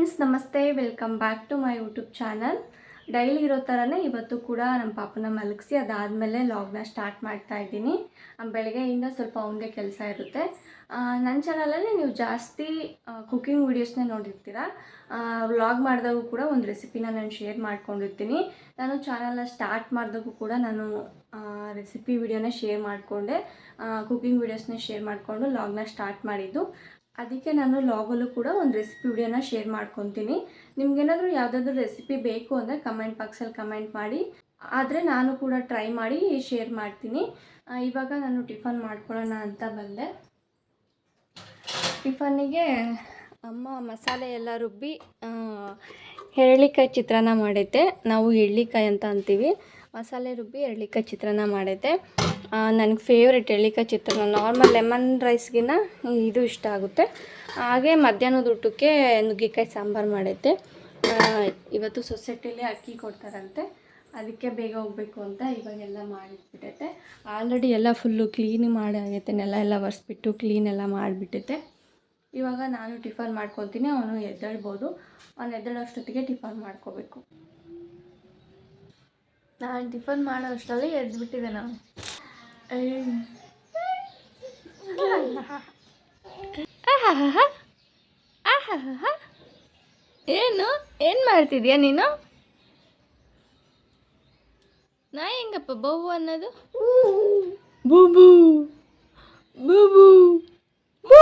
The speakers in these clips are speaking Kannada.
ಫ್ರೆಂಡ್ಸ್, ನಮಸ್ತೆ. Welcome back to my YouTube channel. Daily ಇರೋ ಥರನೇ ಇವತ್ತು ಕೂಡ ನಮ್ಮ ಪಾಪನ ಮಲಗಿಸಿ ಅದಾದಮೇಲೆ ಲಾಗ್ನ ಸ್ಟಾರ್ಟ್ ಮಾಡ್ತಾ ಇದ್ದೀನಿ. ಬೆಳಗ್ಗೆಯಿಂದ ಸ್ವಲ್ಪ ಅವನಿಗೆ ಕೆಲಸ ಇರುತ್ತೆ. ನನ್ನ ಚಾನಲಲ್ಲಿ ನೀವು ಜಾಸ್ತಿ ಕುಕ್ಕಿಂಗ್ ವೀಡಿಯೋಸ್ನೇ ನೋಡಿರ್ತೀರ. ವ್ಲಾಗ್ ಮಾಡಿದಾಗೂ ಕೂಡ ಒಂದು ರೆಸಿಪಿನ ನಾನು ಶೇರ್ ಮಾಡ್ಕೊಂಡಿರ್ತೀನಿ. ನಾನು ಚಾನಲ್ನ ಸ್ಟಾರ್ಟ್ ಮಾಡಿದಾಗೂ ಕೂಡ ನಾನು ರೆಸಿಪಿ ವಿಡಿಯೋನ ಶೇರ್ ಮಾಡಿಕೊಂಡೆ, ಕುಕ್ಕಿಂಗ್ ವೀಡಿಯೋಸ್ನ ಶೇರ್ ಮಾಡಿಕೊಂಡು ಲಾಗ್ನ ಸ್ಟಾರ್ಟ್ ಮಾಡಿದ್ದು. ಅದಕ್ಕೆ ನಾನು ಲಾಗಲ್ಲೂ ಕೂಡ ಒಂದು ರೆಸಿಪಿ ವಿಡಿಯೋನ ಶೇರ್ ಮಾಡ್ಕೊತೀನಿ. ನಿಮ್ಗೇನಾದರೂ ಯಾವುದಾದ್ರೂ ರೆಸಿಪಿ ಬೇಕು ಅಂದರೆ ಕಮೆಂಟ್ ಬಾಕ್ಸಲ್ಲಿ ಕಮೆಂಟ್ ಮಾಡಿ, ಆದರೆ ನಾನು ಕೂಡ ಟ್ರೈ ಮಾಡಿ ಶೇರ್ ಮಾಡ್ತೀನಿ. ಇವಾಗ ನಾನು ಟಿಫನ್ ಮಾಡ್ಕೊಳ್ಳೋಣ ಅಂತ ಬಂದೆ. ಟಿಫನ್ನಿಗೆ ಅಮ್ಮ ಮಸಾಲೆ ಎಲ್ಲ ರುಬ್ಬಿ ಎಳ್ಳಿಕಾಯಿ ಚಿತ್ರಾನ್ನ ಮಾಡೈತೆ. ನಾವು ಎಳ್ಳಿಕಾಯಿ ಅಂತ ಅಂತೀವಿ. ಮಸಾಲೆ ರುಬ್ಬಿ ಎಳ್ಳಿಕಾಯಿ ಚಿತ್ರಾನ್ನ ಮಾಡೈತೆ. ನನಗೆ ಫೇವ್ರೆಟ್ ಎಳ್ಳಿಕಾಯಿ ಚಿತ್ರಾನ್ನ. ನಾರ್ಮಲ್ ಲೆಮನ್ ರೈಸ್ಗಿನ್ನ ಇದು ಇಷ್ಟ ಆಗುತ್ತೆ. ಹಾಗೆ ಮಧ್ಯಾಹ್ನದ ಊಟಕ್ಕೆ ನುಗ್ಗೆಕಾಯಿ ಸಾಂಬಾರು ಮಾಡೈತೆ. ಇವತ್ತು ಸೊಸೈಟಿಲಿ ಅಕ್ಕಿ ಕೊಡ್ತಾರಂತೆ, ಅದಕ್ಕೆ ಬೇಗ ಹೋಗಬೇಕು ಅಂತ ಇವಾಗೆಲ್ಲ ಮಾಡಿಟ್ಬಿಟ್ಟೈತೆ. ಆಲ್ರೆಡಿ ಎಲ್ಲ ಫುಲ್ಲು ಕ್ಲೀನ್ ಮಾಡಿ ಆಗೈತೆ. ನೆಲ ಎಲ್ಲ ಒರೆಸ್ಬಿಟ್ಟು ಕ್ಲೀನೆಲ್ಲ ಮಾಡಿಬಿಟ್ಟೈತೆ. ಇವಾಗ ನಾನು ಟಿಫನ್ ಮಾಡ್ಕೊತೀನಿ. ಅವನು ಎದ್ದೇಳ್ಬೋದು. ಅವನು ಎದ್ದೇಳೋಷ್ಟೊತ್ತಿಗೆ ಟಿಫನ್ ಮಾಡ್ಕೋಬೇಕು. ನಾನು ಟಿಫನ್ ಮಾಡೋ ಅಷ್ಟರಲ್ಲಿ ಎದ್ಬಿಟ್ಟಿದೆ. ನಾನು ಏನು ಮಾಡ್ತಿದ್ಯಾ ನೀನು? ನಾ ಹೆಂಗಪ್ಪ ಬೌ ಅನ್ನೋದು? ಬೂಬೂ ಬೂಬೂ ಬೂ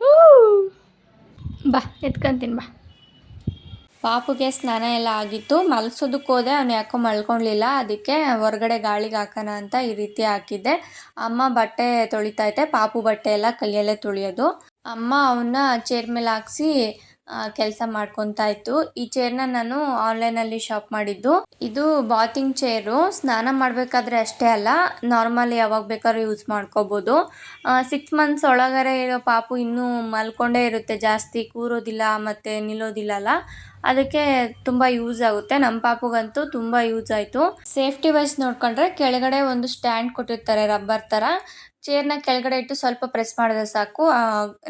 ಬೂ. ಬಾ ಎತ್ಕೊಂತೀನಿ ಬಾ. ಪಾಪುಗೆ ಸ್ನಾನ ಎಲ್ಲ ಆಗಿತ್ತು. ಮಲಗಿಸೋದಕ್ಕೆ ಹೋದೆ, ಅವನು ಯಾಕೋ ಮಲ್ಕೊಳ್ಲಿಲ್ಲ. ಅದಕ್ಕೆ ಹೊರಗಡೆ ಗಾಳಿಗೆ ಹಾಕೋಣ ಅಂತ ಈ ರೀತಿ ಹಾಕಿದ್ದೆ. ಅಮ್ಮ ಬಟ್ಟೆ ತೊಳಿತೈತೆ. ಪಾಪು ಬಟ್ಟೆ ಎಲ್ಲ ಕೈಯಲ್ಲೇ ತೊಳೆಯೋದು. ಅಮ್ಮ ಅವನ್ನ ಚೇರ್ ಮೇಲೆ ಹಾಕ್ಸಿ ಕೆಲಸ ಮಾಡ್ಕೊತಾ ಇತ್ತು. ಈ ಚೇರ್ನ ನಾನು ಆನ್ಲೈನಲ್ಲಿ ಶಾಪ್ ಮಾಡಿದ್ದು. ಇದು ಬಾತಿಂಗ್ ಚೇರು. ಸ್ನಾನ ಮಾಡಬೇಕಾದ್ರೆ ಅಷ್ಟೇ ಅಲ್ಲ, ನಾರ್ಮಲಿ ಯಾವಾಗ ಬೇಕಾದ್ರೂ ಯೂಸ್ ಮಾಡ್ಕೋಬೋದು. 6 ಮಂತ್ಸ್ ಒಳಗಡೆ ಇರೋ ಪಾಪು ಇನ್ನೂ ಮಲ್ಕೊಂಡೇ ಇರುತ್ತೆ, ಜಾಸ್ತಿ ಕೂರೋದಿಲ್ಲ ಮತ್ತು ನಿಲ್ಲೋದಿಲ್ಲಲ್ಲ. ಅದಕ್ಕೆ ತುಂಬ ಯೂಸ್ ಆಗುತ್ತೆ. ನಮ್ಮ ಪಾಪುಗಂತೂ ತುಂಬ ಯೂಸ್ ಆಯಿತು. ಸೇಫ್ಟಿ ವೈಸ್ ನೋಡ್ಕೊಂಡ್ರೆ ಕೆಳಗಡೆ ಒಂದು ಸ್ಟ್ಯಾಂಡ್ ಕೊಟ್ಟಿರ್ತಾರೆ, ರಬ್ಬರ್ ಥರ. ಚೇರ್ನ ಕೆಳಗಡೆ ಇಟ್ಟು ಸ್ವಲ್ಪ ಪ್ರೆಸ್ ಮಾಡಿದ್ರೆ ಸಾಕು,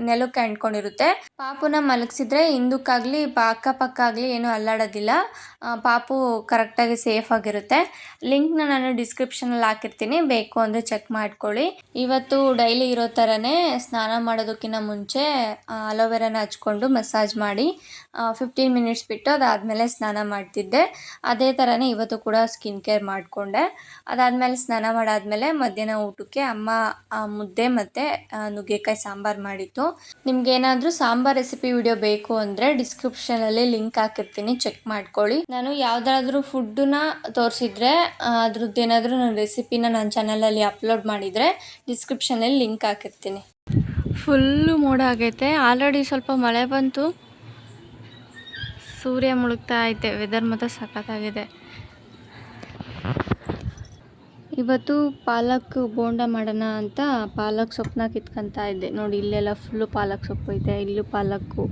ನೆಲಕ್ಕೆ ಅಂಟ್ಕೊಂಡಿರುತ್ತೆ. ಪಾಪುನ ಮಲಗಿಸಿದ್ರೆ ಹಿಂದಕ್ಕಾಗಲಿ ಅಕ್ಕಪಕ್ಕ ಆಗಲಿ ಏನೂ ಅಲ್ಲಾಡೋದಿಲ್ಲ. ಪಾಪು ಕರೆಕ್ಟಾಗಿ ಸೇಫ್ ಆಗಿರುತ್ತೆ. ಲಿಂಕ್ನ ನಾನು ಡಿಸ್ಕ್ರಿಪ್ಷನಲ್ಲಿ ಹಾಕಿರ್ತೀನಿ, ಬೇಕು ಅಂದರೆ ಚೆಕ್ ಮಾಡ್ಕೊಳ್ಳಿ. ಇವತ್ತು ಡೈಲಿ ಇರೋ ಥರನೇ ಸ್ನಾನ ಮಾಡೋದಕ್ಕಿಂತ ಮುಂಚೆ ಅಲೋವೆರಾನ ಹಚ್ಕೊಂಡು ಮಸಾಜ್ ಮಾಡಿ 15 ಮಿನಿಟ್ಸ್ ಬಿಟ್ಟು ಅದಾದಮೇಲೆ ಸ್ನಾನ ಮಾಡ್ತಿದ್ದೆ. ಅದೇ ಥರನೇ ಇವತ್ತು ಕೂಡ ಸ್ಕಿನ್ ಕೇರ್ ಮಾಡಿಕೊಂಡೆ. ಅದಾದಮೇಲೆ ಸ್ನಾನ ಮಾಡಾದಮೇಲೆ ಮಧ್ಯಾಹ್ನ ಊಟಕ್ಕೆ ಅಮ್ಮ ಮುದ್ದೆ ಮತ್ತು ನುಗ್ಗೆಕಾಯಿ ಸಾಂಬಾರು ಮಾಡಿತ್ತು. ನಿಮ್ಗೇನಾದರೂ ಸಾಂಬಾರು ರೆಸಿಪಿ ವಿಡಿಯೋ ಬೇಕು ಅಂದರೆ ಡಿಸ್ಕ್ರಿಪ್ಷನಲ್ಲಿ ಲಿಂಕ್ ಹಾಕಿರ್ತೀನಿ, ಚೆಕ್ ಮಾಡ್ಕೊಳ್ಳಿ. ನಾನು ಯಾವುದಾದ್ರೂ ಫುಡ್ಡನ್ನ ತೋರಿಸಿದ್ರೆ ಅದ್ರದ್ದೇನಾದರೂ ನನ್ನ ರೆಸಿಪಿನ ನನ್ನ ಚಾನಲಲ್ಲಿ ಅಪ್ಲೋಡ್ ಮಾಡಿದರೆ ಡಿಸ್ಕ್ರಿಪ್ಷನಲ್ಲಿ ಲಿಂಕ್ ಹಾಕಿರ್ತೀನಿ. ಫುಲ್ಲು ಮೋಡ ಆಗೈತೆ. ಆಲ್ರೆಡಿ ಸ್ವಲ್ಪ ಮಳೆ ಬಂತು, ಸೂರ್ಯ ಮುಳುಗ್ತಾ ಐತೆ. ವೆದರ್ ಮಾತ್ರ ಸಖತ್ತಾಗಿದೆ. ಇವತ್ತು ಪಾಲಕ್ ಬೋಂಡ ಮಾಡೋಣ ಅಂತ ಪಾಲಕ್ ಸೊಪ್ಪನ್ನ ಕಿತ್ಕೊತಾ ಇದ್ದೆ. ನೋಡಿ, ಇಲ್ಲೆಲ್ಲ ಫುಲ್ಲು ಪಾಲಕ್ ಸೊಪ್ಪು ಐತೆ. ಇಲ್ಲೂ ಪಾಲಕ್ಕು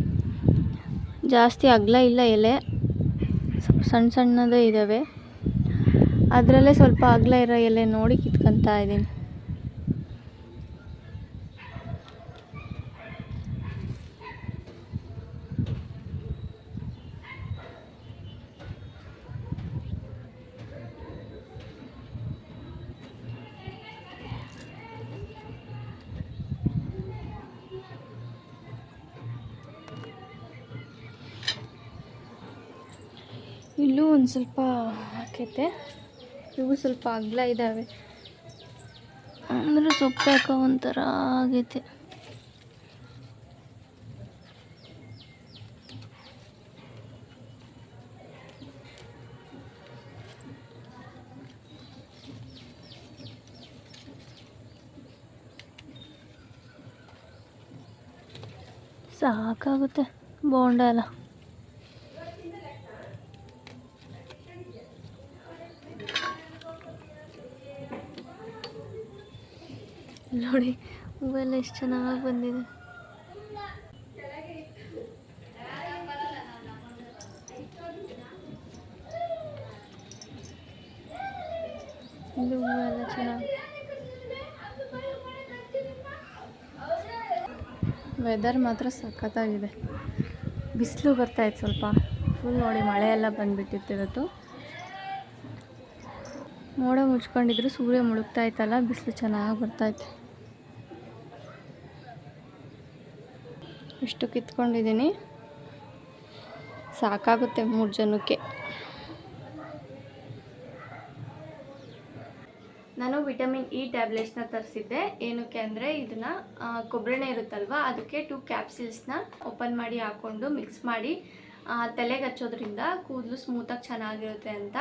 ಜಾಸ್ತಿ ಅಗಲ ಇಲ್ಲ, ಎಲೆ ಸಣ್ಣ ಸಣ್ಣದೇ ಇದ್ದಾವೆ. ಅದರಲ್ಲೇ ಸ್ವಲ್ಪ ಅಗಲ ಇರೋ ಎಲೆ ನೋಡಿ ಕಿತ್ಕೊತಾ ಇದ್ದೀನಿ. ಇಲ್ಲೂ ಒಂದು ಸ್ವಲ್ಪ ಹಾಕೈತೆ. ಇವು ಸ್ವಲ್ಪ ಅಗಲ ಇದ್ದಾವೆ, ಅಂದರೆ ಸೊಪ್ಪು ಯಾಕೋ ಒಂಥರ ಆಗೈತೆ. ಸಾಕಾಗುತ್ತೆ ಬೋಂಡ ಎಲ್ಲ. ನೋಡಿ, ಹೂವೆಲ್ಲ ಎಷ್ಟು ಚೆನ್ನಾಗಿ ಬಂದಿದೆ. ಇದು ಹೂವೆಲ್ಲ ಚೆನ್ನಾಗಿ ವೆದರ್ ಮಾತ್ರ ಸಖತ್ತಾಗಿದೆ. ಬಿಸಿಲು ಬರ್ತಾಯಿತ್ತು ಸ್ವಲ್ಪ, ಫುಲ್ ನೋಡಿ ಮಳೆ ಎಲ್ಲ ಬಂದುಬಿಟ್ಟಿತ್ತು ಇವತ್ತು. ಮೋಡ ಮುಚ್ಕೊಂಡಿದ್ರು, ಸೂರ್ಯ ಮುಳುಗ್ತಾ ಇತ್ತಲ್ಲ, ಬಿಸಿಲು ಚೆನ್ನಾಗಿ ಬರ್ತಾಯಿತ್ತು. ಇಷ್ಟು ಕಿತ್ಕೊಂಡಿದ್ದೀನಿ, ಸಾಕಾಗುತ್ತೆ 3 ಜನಕ್ಕೆ. ನಾನು ವಿಟಮಿನ್ ಇ ಟ್ಯಾಬ್ಲೆಟ್ಸ್ನ ತರಿಸಿದ್ದೆ. ಏನಕ್ಕೆ ಅಂದರೆ ಇದನ್ನು ಕೊಬ್ಬರಿ ಎಣ್ಣೆ ಇರುತ್ತಲ್ವ, ಅದಕ್ಕೆ 2 ಕ್ಯಾಪ್ಸಿಲ್ಸ್ನ ಓಪನ್ ಮಾಡಿ ಹಾಕ್ಕೊಂಡು ಮಿಕ್ಸ್ ಮಾಡಿ ತಲೆಗೆ ಹಚ್ಚೋದ್ರಿಂದ ಕೂದಲು ಸ್ಮೂತಾಗಿ ಚೆನ್ನಾಗಿರುತ್ತೆ ಅಂತ.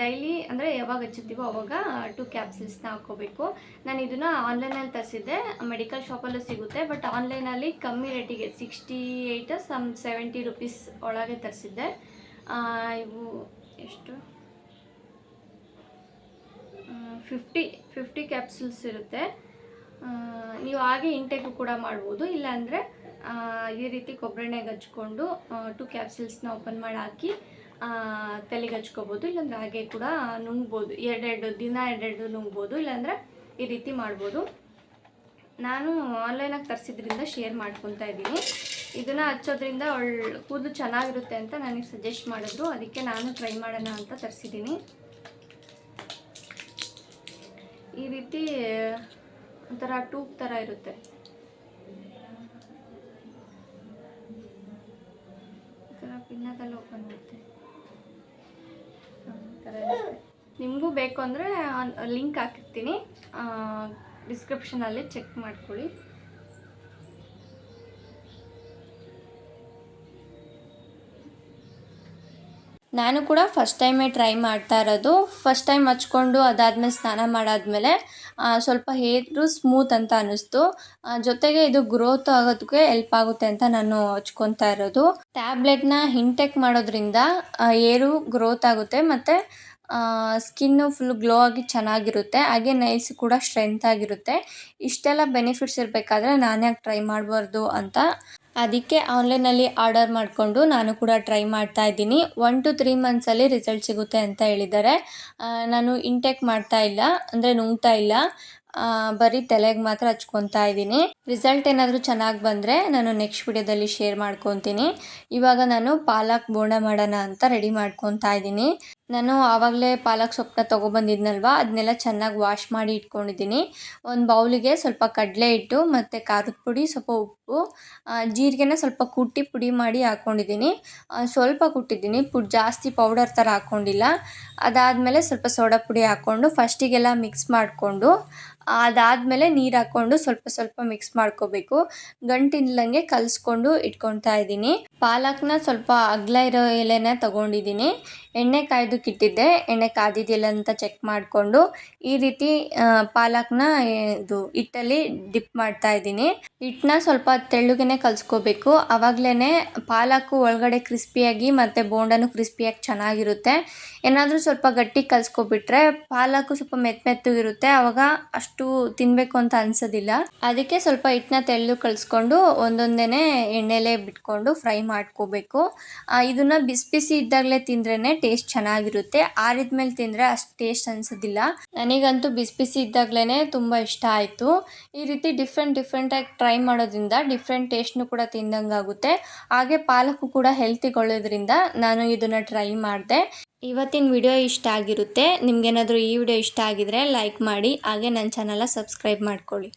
ಡೈಲಿ ಅಂದರೆ ಯಾವಾಗ ಹಚ್ಚುತ್ತೀವೋ ಅವಾಗ 2 ಕ್ಯಾಪ್ಸಿಲ್ಸ್ನ ಹಾಕ್ಕೋಬೇಕು. ನಾನು ಇದನ್ನು ಆನ್ಲೈನಲ್ಲಿ ತರಿಸಿದ್ದೆ, ಮೆಡಿಕಲ್ ಶಾಪಲ್ಲೂ ಸಿಗುತ್ತೆ. ಬಟ್ ಆನ್ಲೈನಲ್ಲಿ ಕಮ್ಮಿ ರೇಟಿಗೆ 68 70 ರುಪೀಸ್ ಒಳಗೆ ತರಿಸಿದ್ದೆ. ಇವು ಎಷ್ಟು 50 ಕ್ಯಾಪ್ಸೂಲ್ಸ್ ಇರುತ್ತೆ. ನೀವು ಹಾಗೆ ಇಂಟೇಕು ಕೂಡ ಮಾಡ್ಬೋದು, ಇಲ್ಲಾಂದರೆ ಈ ರೀತಿ ಕೊಬ್ಬರಿ ಎಣ್ಣೆಗೆ ಹಚ್ಕೊಂಡು 2 ಕ್ಯಾಪ್ಸೂಲ್ಸ್ನ ಓಪನ್ ಮಾಡಿ ಹಾಕಿ ತಲೆಗೆ ಹಚ್ಕೋಬೋದು. ಇಲ್ಲಾಂದರೆ ಹಾಗೆ ಕೂಡ ನುಂಗ್ಬೋದು, ದಿನ ಎರಡೆರಡು ನುಂಗ್ಬೋದು, ಇಲ್ಲಾಂದರೆ ಈ ರೀತಿ ಮಾಡ್ಬೋದು. ನಾನು ಆನ್ಲೈನಾಗಿ ತರಿಸಿದ್ರಿಂದ ಶೇರ್ ಮಾಡ್ಕೊತಾ ಇದ್ದೀನಿ. ಇದನ್ನು ಹಚ್ಚೋದ್ರಿಂದ ಕೂದಲು ಚೆನ್ನಾಗಿರುತ್ತೆ ಅಂತ ನನಗೆ ಸಜೆಸ್ಟ್ ಮಾಡಿದ್ರು, ಅದಕ್ಕೆ ನಾನು ಟ್ರೈ ಮಾಡೋಣ ಅಂತ ತರಿಸಿದ್ದೀನಿ. ಈ ರೀತಿ ಒಂಥರ ಟ್ಯೂಬ್ ಥರ ಇರುತ್ತೆ. ಪಿನ್ನದಲ್ಲಿ ಓಪನ್ ಮಾಡುತ್ತೆ. ನಿಮಗೂ ಬೇಕು ಅಂದರೆ ಲಿಂಕ್ ಹಾಕಿರ್ತೀನಿ, ಡಿಸ್ಕ್ರಿಪ್ಷನಲ್ಲಿ ಚೆಕ್ ಮಾಡ್ಕೊಳ್ಳಿ. ನಾನು ಕೂಡ ಫಸ್ಟ್ ಟೈಮೇ ಟ್ರೈ ಮಾಡ್ತಾ ಇರೋದು. ಫಸ್ಟ್ ಟೈಮ್ ಹಚ್ಕೊಂಡು ಅದಾದಮೇಲೆ ಸ್ನಾನ ಮಾಡಾದಮೇಲೆ ಸ್ವಲ್ಪ ಹೇರು ಸ್ಮೂತ್ ಅಂತ ಅನ್ನಿಸ್ತು. ಜೊತೆಗೆ ಇದು ಗ್ರೋತ್ ಆಗೋದಕ್ಕೆ ಹೆಲ್ಪ್ ಆಗುತ್ತೆ ಅಂತ ನಾನು ಹಚ್ಕೊತಾ ಇರೋದು. ಟ್ಯಾಬ್ಲೆಟ್ನ ಇಂಟೇಕ್ ಮಾಡೋದ್ರಿಂದ ಹೇರು ಗ್ರೋತ್ ಆಗುತ್ತೆ ಮತ್ತು ಸ್ಕಿನ್ನು ಫುಲ್ ಗ್ಲೋ ಆಗಿ ಚೆನ್ನಾಗಿರುತ್ತೆ. ಹಾಗೆ ನೈಲ್ಸ್ ಕೂಡ ಸ್ಟ್ರೆಂತ್ ಆಗಿರುತ್ತೆ. ಇಷ್ಟೆಲ್ಲ ಬೆನಿಫಿಟ್ಸ್ ಇರಬೇಕಾದ್ರೆ ನಾನು ಯಾಕೆ ಟ್ರೈ ಮಾಡಬಾರ್ದು ಅಂತ ಅದಕ್ಕೆ ಆನ್ಲೈನಲ್ಲಿ ಆರ್ಡರ್ ಮಾಡಿಕೊಂಡು ನಾನು ಕೂಡ ಟ್ರೈ ಮಾಡ್ತಾ ಇದ್ದೀನಿ. 1 to 3 ಮಂತ್ಸಲ್ಲಿ ರಿಸಲ್ಟ್ ಸಿಗುತ್ತೆ ಅಂತ ಹೇಳಿದ್ದಾರೆ. ನಾನು ಇಂಟೇಕ್ ಮಾಡ್ತಾ ಇಲ್ಲ, ಅಂದರೆ ನುಂಗ್ತಾ ಇಲ್ಲ, ಬರೀ ತಲೆಗೆ ಮಾತ್ರ ಹಚ್ಕೊತಾ ಇದ್ದೀನಿ. ರಿಸಲ್ಟ್ ಏನಾದರೂ ಚೆನ್ನಾಗಿ ಬಂದರೆ ನಾನು ನೆಕ್ಸ್ಟ್ ವಿಡಿಯೋದಲ್ಲಿ ಶೇರ್ ಮಾಡ್ಕೊತೀನಿ. ಇವಾಗ ನಾನು ಪಾಲಕ್ ಬೋಂಡ ಮಾಡೋಣ ಅಂತ ರೆಡಿ ಮಾಡ್ಕೊತಾ ಇದ್ದೀನಿ. ನಾನು ಆವಾಗಲೇ ಪಾಲಕ್ ಸೊಪ್ಪನ್ನ ತೊಗೊಬಂದಿದ್ನಲ್ವ, ಅದನ್ನೆಲ್ಲ ಚೆನ್ನಾಗಿ ವಾಶ್ ಮಾಡಿ ಇಟ್ಕೊಂಡಿದ್ದೀನಿ. ಒಂದು ಬೌಲಿಗೆ ಸ್ವಲ್ಪ ಕಡಲೆ ಹಿಟ್ಟು ಮತ್ತು ಖಾರದ ಪುಡಿ, ಸ್ವಲ್ಪ ಉಪ್ಪು, ಜೀರಿಗೆನ ಸ್ವಲ್ಪ ಕುಟ್ಟಿ ಪುಡಿ ಮಾಡಿ ಹಾಕ್ಕೊಂಡಿದ್ದೀನಿ. ಸ್ವಲ್ಪ ಕುಟ್ಟಿದ್ದೀನಿ, ಜಾಸ್ತಿ ಪೌಡರ್ ಥರ ಹಾಕ್ಕೊಂಡಿಲ್ಲ. ಅದಾದಮೇಲೆ ಸ್ವಲ್ಪ ಸೋಡಾ ಪುಡಿ ಹಾಕ್ಕೊಂಡು ಫಸ್ಟಿಗೆಲ್ಲ ಮಿಕ್ಸ್ ಮಾಡಿಕೊಂಡು ಅದಾದಮೇಲೆ ನೀರು ಹಾಕ್ಕೊಂಡು ಸ್ವಲ್ಪ ಸ್ವಲ್ಪ ಮಿಕ್ಸ್ ಮಾಡ್ಕೋಬೇಕು. ಗಂಟಿಲ್ದಂಗೆ ಕಲಿಸ್ಕೊಂಡು ಇಟ್ಕೊತಾ ಇದ್ದೀನಿ. ಪಾಲಕ್ನ ಸ್ವಲ್ಪ ಅಗಲ ಇರೋ ಎಲೆನ ತೊಗೊಂಡಿದ್ದೀನಿ. ಎಣ್ಣೆ ಕಾಯ್ದಕ್ಕಿಟ್ಟಿದ್ದೆ, ಎಣ್ಣೆ ಕಾದಿದೆಯಲ್ಲ ಅಂತ ಚೆಕ್ ಮಾಡಿಕೊಂಡು ಈ ರೀತಿ ಪಾಲಕ್ನ ಹಿಟ್ಟಲ್ಲಿ ಡಿಪ್ ಮಾಡ್ತಾ ಇದ್ದೀನಿ. ಹಿಟ್ಟನ್ನ ಸ್ವಲ್ಪ ತೆಳ್ಳಗೇ ಕಲಿಸ್ಕೋಬೇಕು, ಆವಾಗಲೇ ಪಾಲಕ್ಕು ಒಳಗಡೆ ಕ್ರಿಸ್ಪಿಯಾಗಿ ಮತ್ತು ಬೋಂಡನೂ ಕ್ರಿಸ್ಪಿಯಾಗಿ ಚೆನ್ನಾಗಿರುತ್ತೆ. ಏನಾದರೂ ಸ್ವಲ್ಪ ಗಟ್ಟಿ ಕಲಿಸ್ಕೊಬಿಟ್ರೆ ಪಾಲಕ್ಕು ಸ್ವಲ್ಪ ಮೆತ್ತಗಿರುತ್ತೆ, ಆವಾಗ ಅಷ್ಟು ತಿನ್ನಬೇಕು ಅಂತ ಅನ್ಸೋದಿಲ್ಲ. ಅದಕ್ಕೆ ಸ್ವಲ್ಪ ಹಿಟ್ಟನ್ನ ತೆಳ್ಳಗೆ ಕಲಿಸ್ಕೊಂಡು ಒಂದೊಂದೇ ಎಣ್ಣೆಲೇ ಬಿಟ್ಕೊಂಡು ಫ್ರೈ ಮಾಡ್ಕೋಬೇಕು. ಇದನ್ನು ಬಿಸಿ ಬಿಸಿ ಇದ್ದಾಗಲೇ ತಿಂದ್ರೇ ಟೇಸ್ಟ್ ಚೆನ್ನಾಗಿರುತ್ತೆ. ಆರಿದ ಮೇಲೆ ತಿಂದರೆ ಅಷ್ಟು ಟೇಸ್ಟ್ ಅನಿಸೋದಿಲ್ಲ. ನನಗಂತೂ ಬಿಸಿ ಬಿಸಿ ಇದ್ದಾಗಲೇ ತುಂಬ ಇಷ್ಟ ಆಯಿತು. ಈ ರೀತಿ ಡಿಫ್ರೆಂಟಾಗಿ ಟ್ರೈ ಮಾಡೋದ್ರಿಂದ ಡಿಫ್ರೆಂಟ್ ಟೇಸ್ಟ್ನು ಕೂಡ ತಿಂದಂಗೆ ಆಗುತ್ತೆ. ಹಾಗೆ ಪಾಲಕ್ಕು ಕೂಡ ಹೆಲ್ತಿಗೊಳ್ಳೋದ್ರಿಂದ ನಾನು ಇದನ್ನು ಟ್ರೈ ಮಾಡಿದೆ. ಇವತ್ತಿನ ವಿಡಿಯೋ ಇಷ್ಟ ಆಗಿರುತ್ತೆ. ನಿಮ್ಗೇನಾದರೂ ಈ ವಿಡಿಯೋ ಇಷ್ಟ ಆಗಿದರೆ ಲೈಕ್ ಮಾಡಿ, ಹಾಗೆ ನನ್ನ ಚಾನಲ್ನ ಸಬ್ಸ್ಕ್ರೈಬ್ ಮಾಡ್ಕೊಳ್ಳಿ.